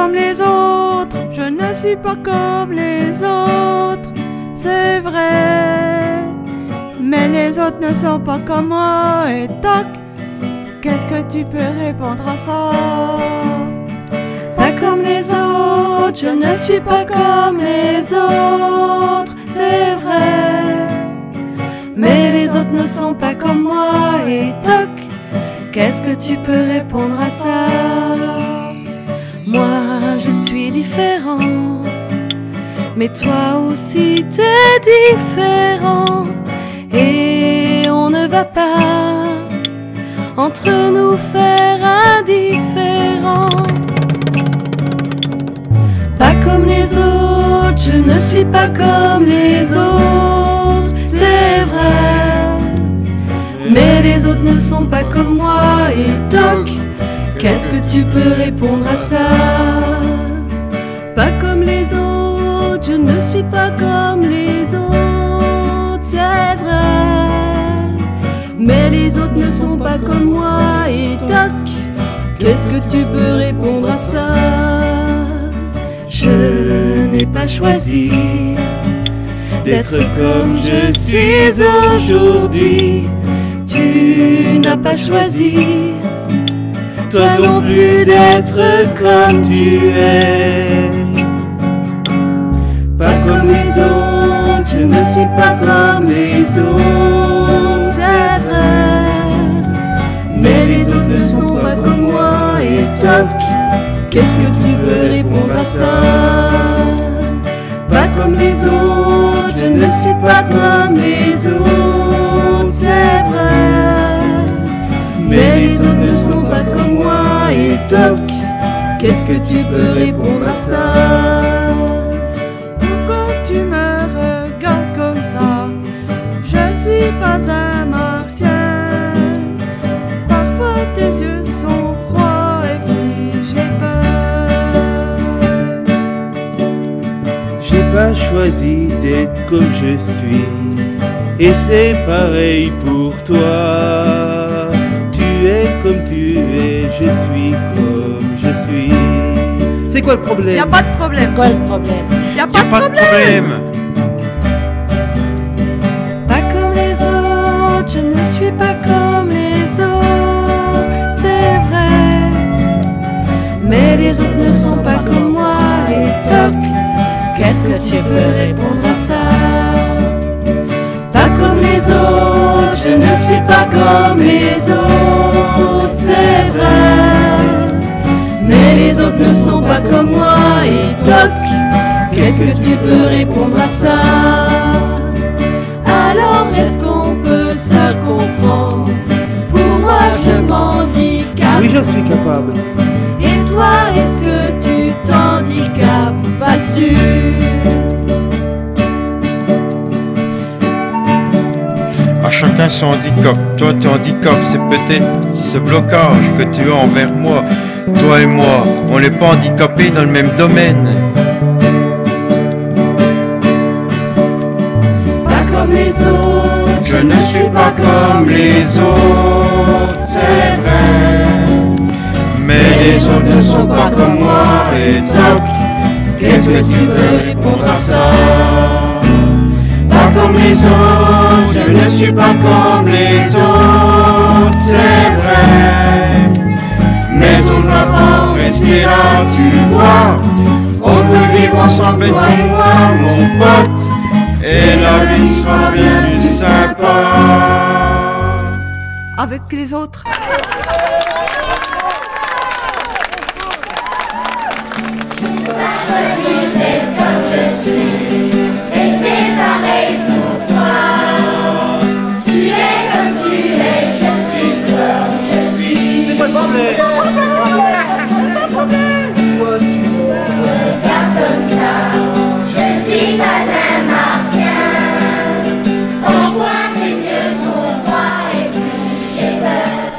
comme les autres, je ne suis pas comme les autres, c'est vrai. Mais les autres ne sont pas comme moi, et toc, qu'est-ce que tu peux répondre à ça? Pas comme les autres, je ne suis pas comme les autres, c'est vrai. Mais les autres ne sont pas comme moi, et toc, qu'est-ce que tu peux répondre à ça? Moi je suis différent, mais toi aussi t'es différent, et on ne va pas entre nous faire indifférent. Pas comme les autres, je ne suis pas comme les autres, c'est vrai. Mais les autres ne sont pas comme moi, et toc, qu'est-ce que tu peux répondre à ça? Pas comme les autres, je ne suis pas comme les autres, c'est vrai. Mais les autres ne sont pas comme moi, et toc, qu'est-ce que tu peux répondre à ça? Je n'ai pas choisi d'être comme je suis aujourd'hui. Tu n'as pas choisi, toi non plus, d'être comme tu es. Pas comme les autres, je ne suis pas comme les autres, c'est vrai. Mais les autres ne sont pas comme moi, et toc, qu'est-ce que tu veux répondre à ça? Pas comme les autres, je ne suis pas comme les autres, c'est vrai. Mais les autres ne sont pas comme moi, et toc, qu'est-ce que tu peux répondre à ça? Pourquoi tu me regardes comme ça? Je ne suis pas un martien. Parfois tes yeux sont froids, et puis j'ai peur. J'ai pas choisi d'être comme je suis, et c'est pareil pour toi. Tu es comme tu es, je suis comme je suis. C'est quoi le problème? Y a pas de problème. Quoi le problème? Y a pas de problème. Pas comme les autres, je ne suis pas comme les autres, c'est vrai. Mais les autres ne sont pas comme moi, et toc, qu'est-ce que tu peux répondre à ça? Pas comme les autres, je ne suis pas comme les autres, c'est vrai. Mais les autres ne sont pas comme moi, et toc, qu'est-ce que tu peux répondre à ça? Alors est-ce qu'on peut se comprendre? Pour moi je m'handicape. Oui, j'en suis capable. Et toi, est-ce que tu t'handicapes? Pas sûr. À chacun son handicap. Toi, ton handicap, c'est peut-être ce blocage que tu as envers moi. Toi et moi, on n'est pas handicapés dans le même domaine. Pas comme les autres, je ne suis pas comme les autres, c'est vrai. Mais Les autres ne sont pas comme moi, et toc, qu'est-ce que tu peux répondre à ça? Pas comme les autres, je ne suis pas comme les autres, c'est vrai. Mais on ne va pas rester là, tu vois. On peut vivre ensemble, toi et moi, mon pote, et la vie sera bien plus sympa. avec les autres.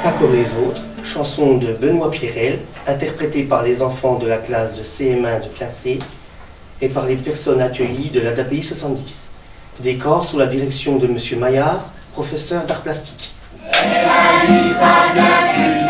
Pas comme les autres, chanson de Benoît Pierrel, interprétée par les enfants de la classe de CM1 de classe C et par les personnes accueillies de l'ADAPI 70. Décor sous la direction de M. Maillard, professeur d'art plastique. Et la vie sera bien plus